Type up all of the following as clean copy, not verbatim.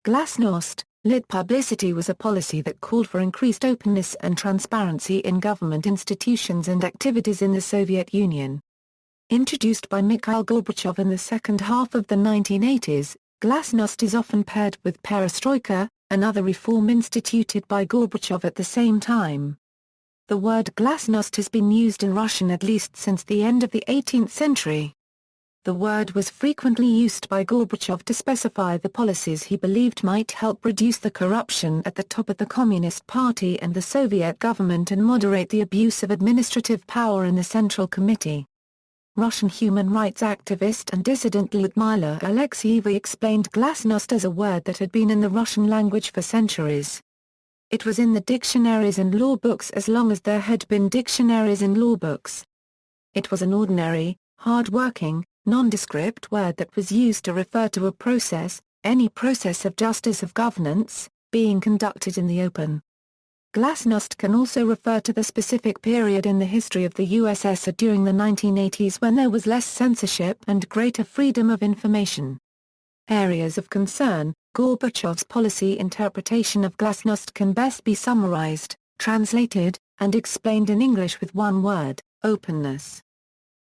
Glasnost, lit publicity was a policy that called for increased openness and transparency in government institutions and activities in the Soviet Union. Introduced by Mikhail Gorbachev in the second half of the 1980s, Glasnost is often paired with Perestroika, another reform instituted by Gorbachev at the same time. The word Glasnost has been used in Russian at least since the end of the 18th century. The word was frequently used by Gorbachev to specify the policies he believed might help reduce the corruption at the top of the Communist Party and the Soviet government and moderate the abuse of administrative power in the Central Committee. Russian human rights activist and dissident Lyudmila Alexeyeva explained glasnost as a word that had been in the Russian language for centuries. It was in the dictionaries and law books as long as there had been dictionaries and law books. It was an ordinary, hard-working, nondescript word that was used to refer to a process, any process of justice of governance, being conducted in the open. Glasnost can also refer to the specific period in the history of the USSR during the 1980s when there was less censorship and greater freedom of information. Areas of concern: Gorbachev's policy interpretation of glasnost can best be summarized, translated, and explained in English with one word: openness.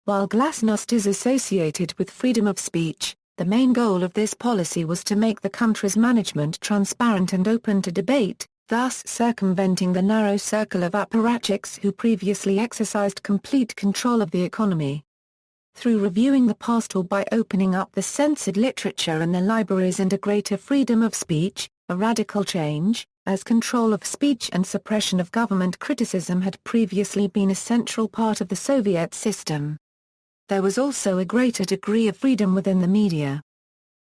While glasnost is associated with freedom of speech, the main goal of this policy was to make the country's management transparent and open to debate, thus circumventing the narrow circle of apparatchiks who previously exercised complete control of the economy. Through reviewing the past or by opening up the censored literature in the libraries and a greater freedom of speech, a radical change, as control of speech and suppression of government criticism had previously been a central part of the Soviet system. There was also a greater degree of freedom within the media.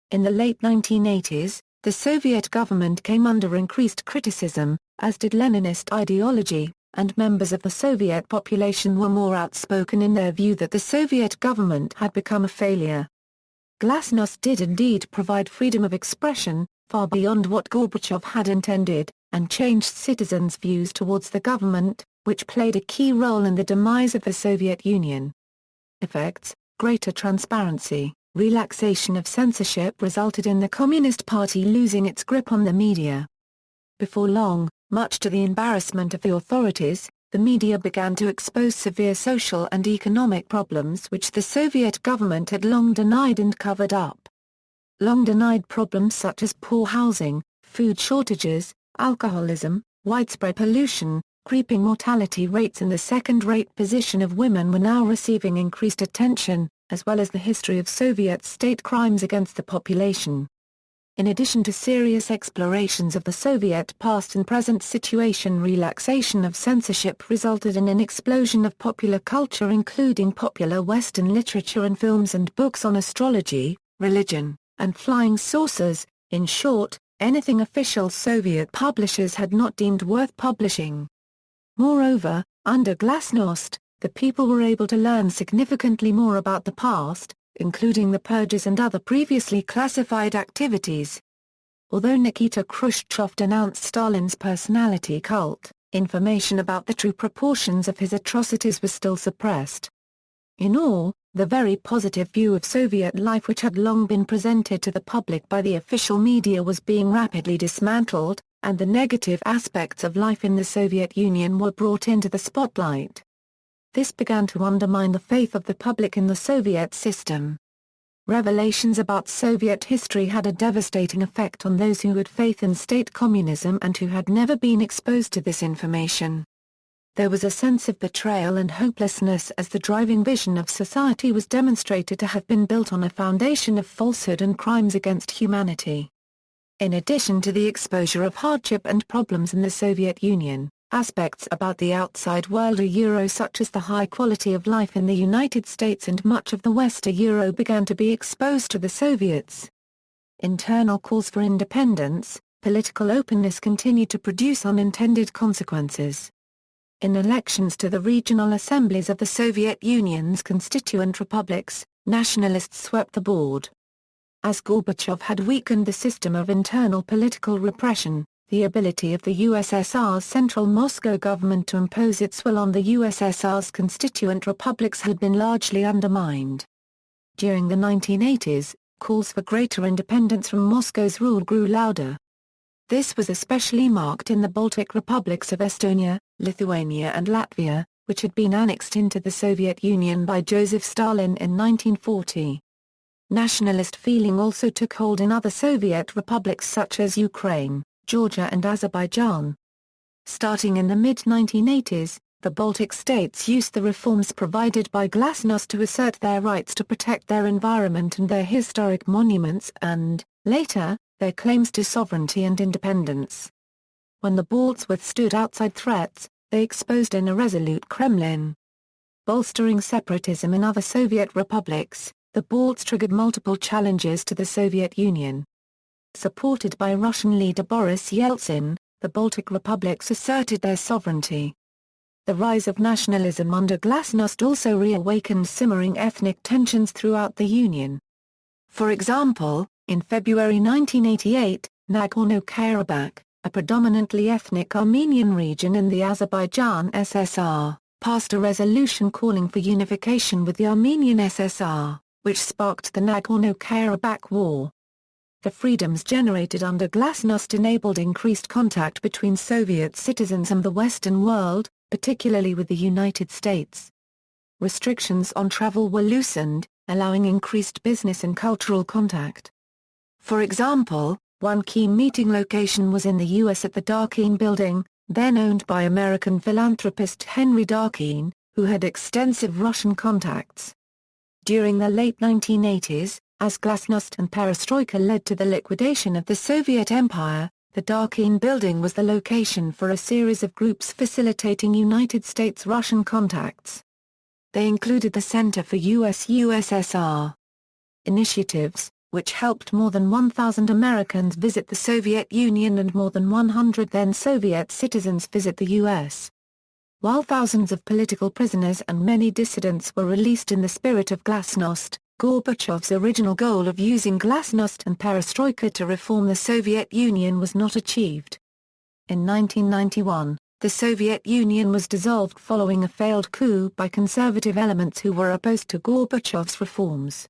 In the late 1980s, the Soviet government came under increased criticism, as did Leninist ideology, and members of the Soviet population were more outspoken in their view that the Soviet government had become a failure. Glasnost did indeed provide freedom of expression, far beyond what Gorbachev had intended, and changed citizens' views towards the government, which played a key role in the demise of the Soviet Union. Effects: greater transparency, relaxation of censorship resulted in the Communist Party losing its grip on the media. Before long, much to the embarrassment of the authorities, the media began to expose severe social and economic problems which the Soviet government had long denied and covered up. Long-denied problems such as poor housing, food shortages, alcoholism, widespread pollution, creeping mortality rates and the second-rate position of women were now receiving increased attention, as well as the history of Soviet state crimes against the population. In addition to serious explorations of the Soviet past and present situation, relaxation of censorship resulted in an explosion of popular culture including popular Western literature and films and books on astrology, religion, and flying saucers, in short, anything official Soviet publishers had not deemed worth publishing. Moreover, under glasnost, the people were able to learn significantly more about the past, including the purges and other previously classified activities. Although Nikita Khrushchev denounced Stalin's personality cult, information about the true proportions of his atrocities was still suppressed. In all, the very positive view of Soviet life which had long been presented to the public by the official media was being rapidly dismantled, and the negative aspects of life in the Soviet Union were brought into the spotlight. This began to undermine the faith of the public in the Soviet system. Revelations about Soviet history had a devastating effect on those who had faith in state communism and who had never been exposed to this information. There was a sense of betrayal and hopelessness as the driving vision of society was demonstrated to have been built on a foundation of falsehood and crimes against humanity. In addition to the exposure of hardship and problems in the Soviet Union, aspects about the outside world such as the high quality of life in the United States and much of the West began to be exposed to the Soviets. Internal calls for independence, political openness continued to produce unintended consequences. In elections to the regional assemblies of the Soviet Union's constituent republics, nationalists swept the board. As Gorbachev had weakened the system of internal political repression, the ability of the USSR's central Moscow government to impose its will on the USSR's constituent republics had been largely undermined. During the 1980s, calls for greater independence from Moscow's rule grew louder. This was especially marked in the Baltic republics of Estonia, Lithuania and Latvia, which had been annexed into the Soviet Union by Joseph Stalin in 1940. Nationalist feeling also took hold in other Soviet republics such as Ukraine, Georgia and Azerbaijan. Starting in the mid-1980s, the Baltic states used the reforms provided by Glasnost to assert their rights to protect their environment and their historic monuments and, later, their claims to sovereignty and independence. When the Balts withstood outside threats, they exposed an irresolute Kremlin. Bolstering separatism in other Soviet republics, the Balts triggered multiple challenges to the Soviet Union. Supported by Russian leader Boris Yeltsin, the Baltic republics asserted their sovereignty. The rise of nationalism under Glasnost also reawakened simmering ethnic tensions throughout the Union. For example, in February 1988, Nagorno-Karabakh, a predominantly ethnic Armenian region in the Azerbaijan SSR, passed a resolution calling for unification with the Armenian SSR, which sparked the Nagorno-Karabakh War. The freedoms generated under Glasnost enabled increased contact between Soviet citizens and the Western world, particularly with the United States. Restrictions on travel were loosened, allowing increased business and cultural contact. For example, one key meeting location was in the U.S. at the Darkine Building, then owned by American philanthropist Henry Darkine, who had extensive Russian contacts. During the late 1980s, as Glasnost and Perestroika led to the liquidation of the Soviet Empire, the Darkine Building was the location for a series of groups facilitating United States-Russian contacts. They included the Center for U.S.-USSR initiatives, which helped more than 1,000 Americans visit the Soviet Union and more than 100 then-Soviet citizens visit the U.S. While thousands of political prisoners and many dissidents were released in the spirit of Glasnost, Gorbachev's original goal of using Glasnost and Perestroika to reform the Soviet Union was not achieved. In 1991, the Soviet Union was dissolved following a failed coup by conservative elements who were opposed to Gorbachev's reforms.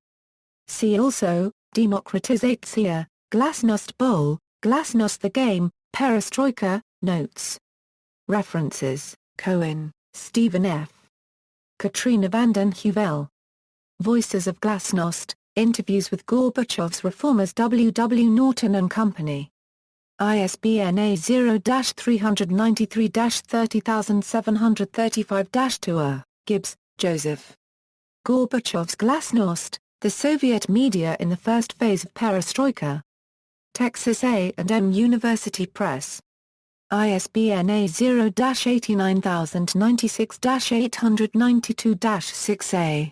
See also, Demokratizatsiya, Glasnost Bowl, Glasnost the Game, Perestroika, Notes. References, Cohen, Stephen F. Katrina vanden Heuvel. Voices of Glasnost, Interviews with Gorbachev's Reformers W. W. Norton and Company. ISBN A0-393-30735-2. Gibbs, Joseph. Gorbachev's Glasnost, The Soviet Media in the First Phase of Perestroika. Texas A&M University Press. ISBN A0-89096-892-6A.